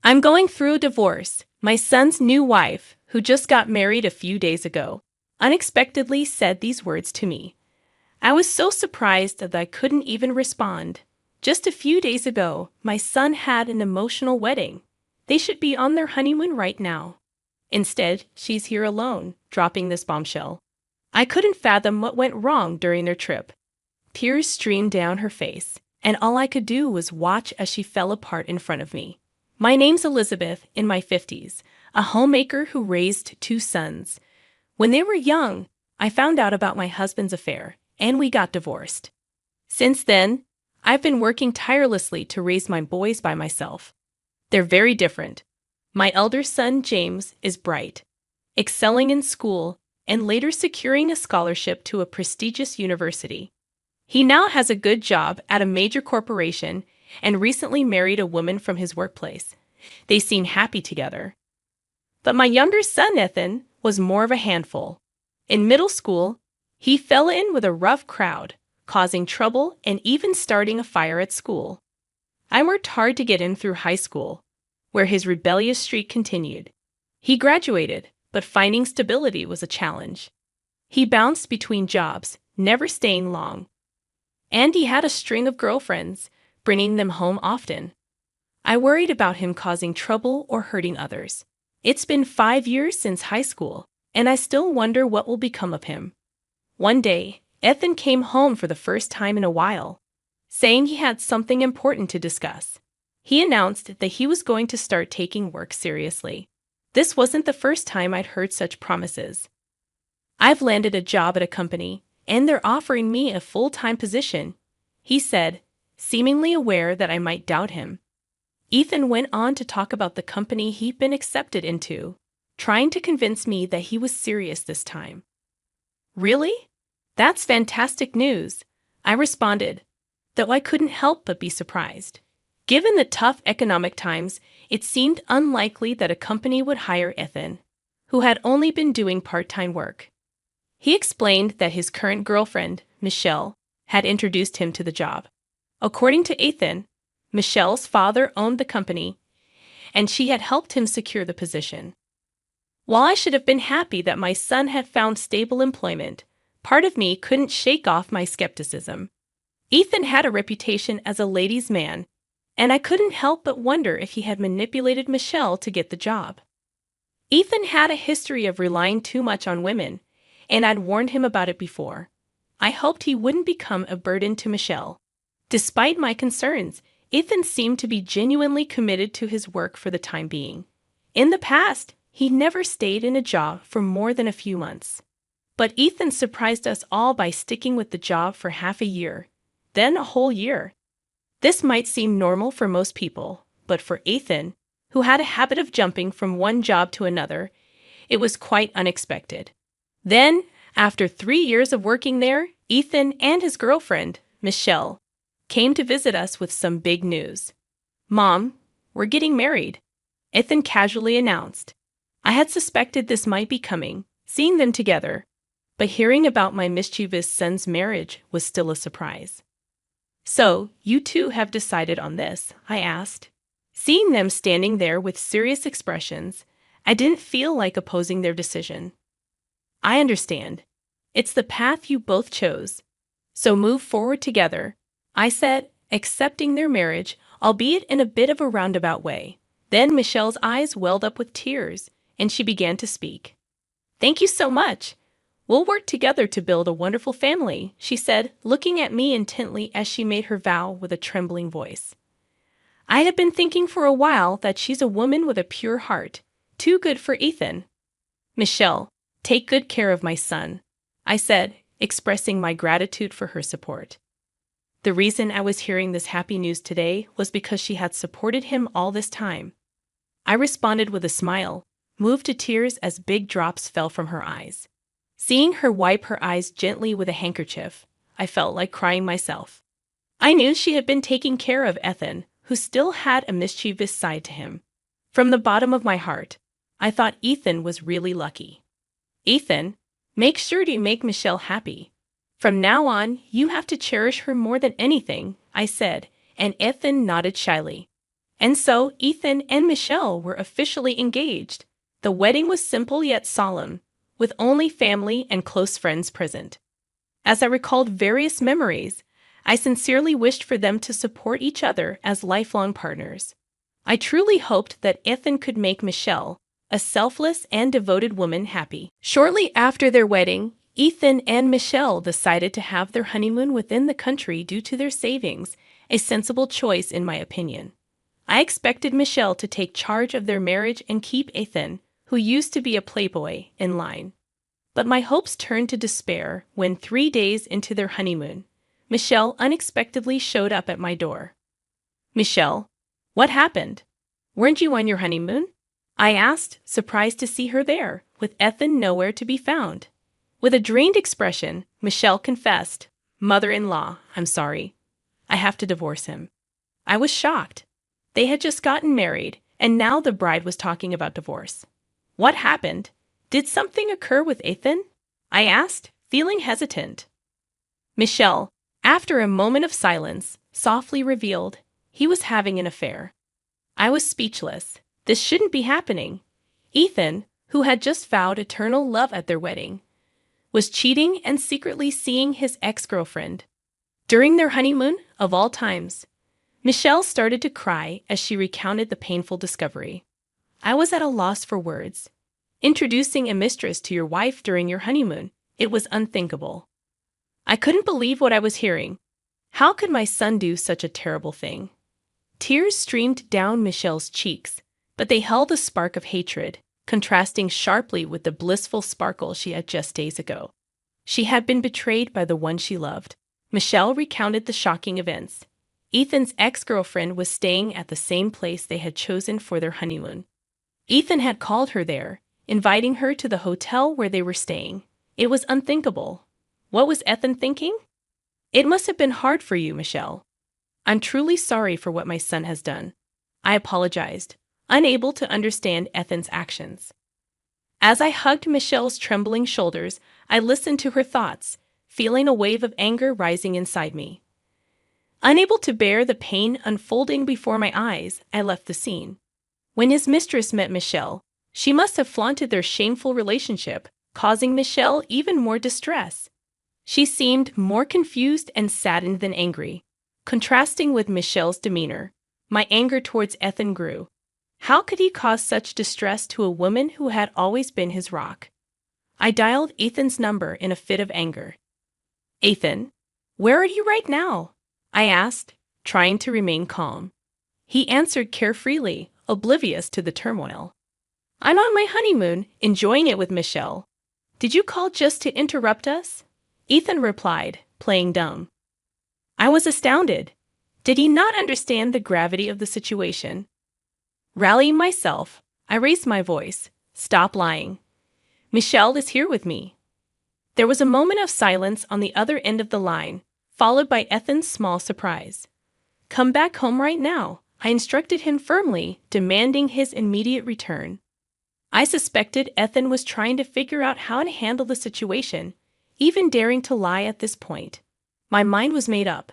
I'm going through a divorce. My son's new wife, who just got married a few days ago, unexpectedly said these words to me. I was so surprised that I couldn't even respond. Just a few days ago, my son had an emotional wedding. They should be on their honeymoon right now. Instead, she's here alone, dropping this bombshell. I couldn't fathom what went wrong during their trip. Tears streamed down her face, and all I could do was watch as she fell apart in front of me. My name's Elizabeth, in my 50s, a homemaker who raised 2 sons. When they were young, I found out about my husband's affair, and we got divorced. Since then, I've been working tirelessly to raise my boys by myself. They're very different. My elder son, James, is bright, excelling in school, and later securing a scholarship to a prestigious university. He now has a good job at a major corporation and recently married a woman from his workplace. They seem happy together. But my younger son, Ethan, was more of a handful. In middle school, he fell in with a rough crowd, causing trouble and even starting a fire at school. I worked hard to get him through high school, where his rebellious streak continued. He graduated, but finding stability was a challenge. He bounced between jobs, never staying long. And he had a string of girlfriends, bringing them home often. I worried about him causing trouble or hurting others. It's been 5 years since high school, and I still wonder what will become of him. One day, Ethan came home for the first time in a while, saying he had something important to discuss. He announced that he was going to start taking work seriously. This wasn't the first time I'd heard such promises. I've landed a job at a company, and they're offering me a full-time position, he said, seemingly aware that I might doubt him. Ethan went on to talk about the company he'd been accepted into, trying to convince me that he was serious this time. Really? That's fantastic news, I responded, though I couldn't help but be surprised. Given the tough economic times, it seemed unlikely that a company would hire Ethan, who had only been doing part-time work. He explained that his current girlfriend, Michelle, had introduced him to the job. According to Ethan, Michelle's father owned the company, and she had helped him secure the position. While I should have been happy that my son had found stable employment, part of me couldn't shake off my skepticism. Ethan had a reputation as a ladies' man, and I couldn't help but wonder if he had manipulated Michelle to get the job. Ethan had a history of relying too much on women, and I'd warned him about it before. I hoped he wouldn't become a burden to Michelle. Despite my concerns, Ethan seemed to be genuinely committed to his work for the time being. In the past, he never stayed in a job for more than a few months. But Ethan surprised us all by sticking with the job for half a year, then a whole year. This might seem normal for most people, but for Ethan, who had a habit of jumping from one job to another, it was quite unexpected. Then, after 3 years of working there, Ethan and his girlfriend, Michelle, came to visit us with some big news. "Mom, we're getting married," Ethan casually announced. I had suspected this might be coming, seeing them together, but hearing about my mischievous son's marriage was still a surprise. "So, you two have decided on this?" I asked. Seeing them standing there with serious expressions, I didn't feel like opposing their decision. "I understand. It's the path you both chose. So move forward together," I said, accepting their marriage, albeit in a bit of a roundabout way. Then Michelle's eyes welled up with tears, and she began to speak. "Thank you so much. We'll work together to build a wonderful family," she said, looking at me intently as she made her vow with a trembling voice. I had been thinking for a while that she's a woman with a pure heart, too good for Ethan. "Michelle, take good care of my son," I said, expressing my gratitude for her support. The reason I was hearing this happy news today was because she had supported him all this time. I responded with a smile, moved to tears as big drops fell from her eyes. Seeing her wipe her eyes gently with a handkerchief, I felt like crying myself. I knew she had been taking care of Ethan, who still had a mischievous side to him. From the bottom of my heart, I thought Ethan was really lucky. "Ethan, make sure to make Michelle happy. From now on, you have to cherish her more than anything," I said, and Ethan nodded shyly. And so Ethan and Michelle were officially engaged. The wedding was simple yet solemn, with only family and close friends present. As I recalled various memories, I sincerely wished for them to support each other as lifelong partners. I truly hoped that Ethan could make Michelle, a selfless and devoted woman, happy. Shortly after their wedding, Ethan and Michelle decided to have their honeymoon within the country due to their savings, a sensible choice in my opinion. I expected Michelle to take charge of their marriage and keep Ethan, who used to be a playboy, in line. But my hopes turned to despair when 3 days into their honeymoon, Michelle unexpectedly showed up at my door. "Michelle, what happened? Weren't you on your honeymoon?" I asked, surprised to see her there, with Ethan nowhere to be found. With a drained expression, Michelle confessed, "Mother-in-law, I'm sorry. I have to divorce him." I was shocked. They had just gotten married, and now the bride was talking about divorce. "What happened? Did something occur with Ethan?" I asked, feeling hesitant. Michelle, after a moment of silence, softly revealed he was having an affair. I was speechless. This shouldn't be happening. Ethan, who had just vowed eternal love at their wedding, was cheating and secretly seeing his ex-girlfriend. During their honeymoon, of all times, Michelle started to cry as she recounted the painful discovery. I was at a loss for words. Introducing a mistress to your wife during your honeymoon, it was unthinkable. I couldn't believe what I was hearing. How could my son do such a terrible thing? Tears streamed down Michelle's cheeks, but they held a spark of hatred, contrasting sharply with the blissful sparkle she had just days ago. She had been betrayed by the one she loved. Michelle recounted the shocking events. Ethan's ex-girlfriend was staying at the same place they had chosen for their honeymoon. Ethan had called her there, inviting her to the hotel where they were staying. It was unthinkable. What was Ethan thinking? "It must have been hard for you, Michelle. I'm truly sorry for what my son has done." I apologized, unable to understand Ethan's actions. As I hugged Michelle's trembling shoulders, I listened to her thoughts, feeling a wave of anger rising inside me. Unable to bear the pain unfolding before my eyes, I left the scene. When his mistress met Michelle, she must have flaunted their shameful relationship, causing Michelle even more distress. She seemed more confused and saddened than angry. Contrasting with Michelle's demeanor, my anger towards Ethan grew. How could he cause such distress to a woman who had always been his rock? I dialed Ethan's number in a fit of anger. "Ethan, where are you right now?" I asked, trying to remain calm. He answered carefreely, oblivious to the turmoil. "I'm on my honeymoon, enjoying it with Michelle. Did you call just to interrupt us?" Ethan replied, playing dumb. I was astounded. Did he not understand the gravity of the situation? Rallying myself, I raised my voice. "Stop lying. Michelle is here with me." There was a moment of silence on the other end of the line, followed by Ethan's small surprise. "Come back home right now," I instructed him firmly, demanding his immediate return. I suspected Ethan was trying to figure out how to handle the situation, even daring to lie at this point. My mind was made up.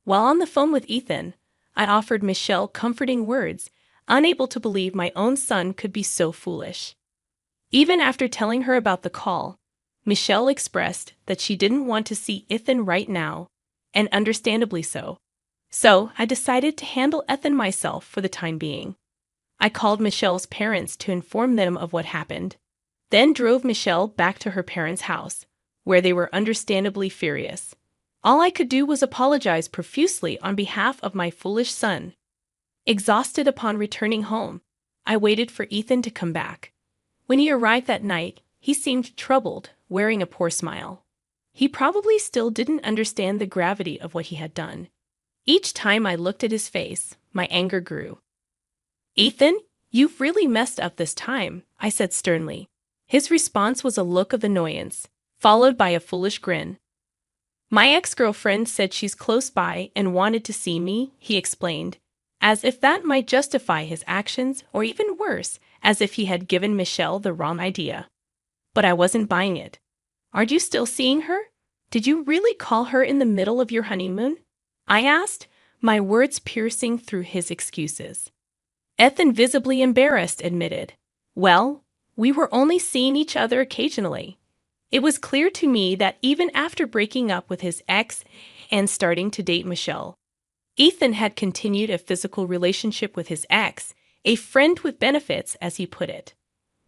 While on the phone with Ethan, I offered Michelle comforting words, unable to believe my own son could be so foolish. Even after telling her about the call, Michelle expressed that she didn't want to see Ethan right now, and understandably so. So I decided to handle Ethan myself for the time being. I called Michelle's parents to inform them of what happened, then drove Michelle back to her parents' house, where they were understandably furious. All I could do was apologize profusely on behalf of my foolish son. Exhausted upon returning home, I waited for Ethan to come back. When he arrived that night, he seemed troubled, wearing a poor smile. He probably still didn't understand the gravity of what he had done. Each time I looked at his face, my anger grew. "Ethan, you've really messed up this time," I said sternly. His response was a look of annoyance, followed by a foolish grin. "My ex-girlfriend said she's close by and wanted to see me," he explained, as if that might justify his actions, or even worse, as if he had given Michelle the wrong idea. But I wasn't buying it. "Aren't you still seeing her? Did you really call her in the middle of your honeymoon?" I asked, my words piercing through his excuses. Ethan, visibly embarrassed, admitted, "Well, we were only seeing each other occasionally." It was clear to me that even after breaking up with his ex and starting to date Michelle, Ethan had continued a physical relationship with his ex, a friend with benefits, as he put it.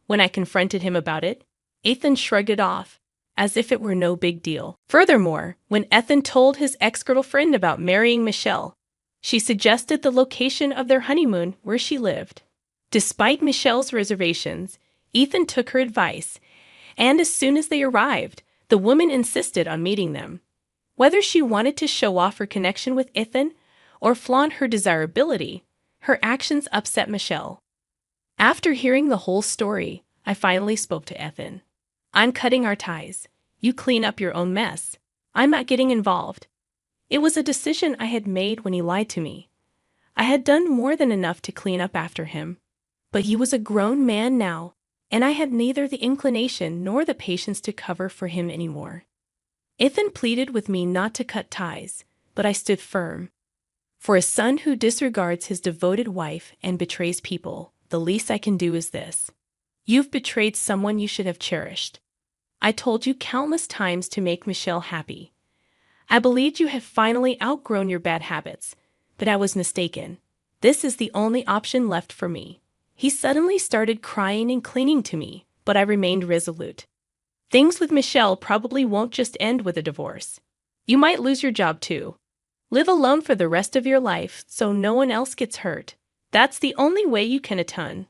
When I confronted him about it, Ethan shrugged it off, as if it were no big deal. Furthermore, when Ethan told his ex-girlfriend about marrying Michelle, she suggested the location of their honeymoon where she lived. Despite Michelle's reservations, Ethan took her advice, and as soon as they arrived, the woman insisted on meeting them. Whether she wanted to show off her connection with Ethan or flaunt her desirability, her actions upset Michelle. After hearing the whole story, I finally spoke to Ethan. "I'm cutting our ties. You clean up your own mess. I'm not getting involved." It was a decision I had made when he lied to me. I had done more than enough to clean up after him. But he was a grown man now, and I had neither the inclination nor the patience to cover for him anymore. Ethan pleaded with me not to cut ties, but I stood firm. For a son who disregards his devoted wife and betrays people, the least I can do is this. You've betrayed someone you should have cherished. I told you countless times to make Michelle happy. I believed you had finally outgrown your bad habits, but I was mistaken. This is the only option left for me. He suddenly started crying and clinging to me, but I remained resolute. Things with Michelle probably won't just end with a divorce. You might lose your job too. Live alone for the rest of your life so no one else gets hurt. That's the only way you can atone.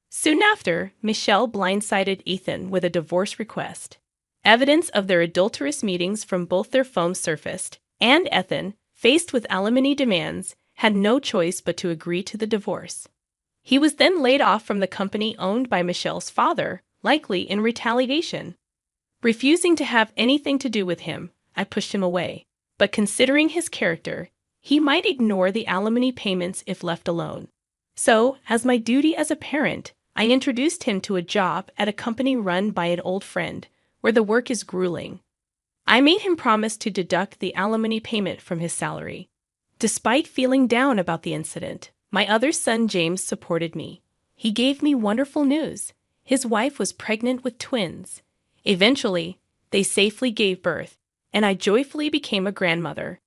Soon after, Michelle blindsided Ethan with a divorce request. Evidence of their adulterous meetings from both their phones surfaced, and Ethan, faced with alimony demands, had no choice but to agree to the divorce. He was then laid off from the company owned by Michelle's father, likely in retaliation. Refusing to have anything to do with him, I pushed him away. But considering his character, he might ignore the alimony payments if left alone. So, as my duty as a parent, I introduced him to a job at a company run by an old friend, where the work is grueling. I made him promise to deduct the alimony payment from his salary. Despite feeling down about the incident, my other son James supported me. He gave me wonderful news. His wife was pregnant with twins. Eventually, they safely gave birth, and I joyfully became a grandmother.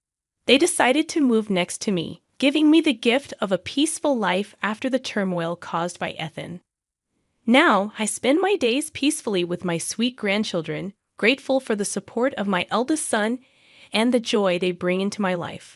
They decided to move next to me, giving me the gift of a peaceful life after the turmoil caused by Ethan. Now, I spend my days peacefully with my sweet grandchildren, grateful for the support of my eldest son and the joy they bring into my life.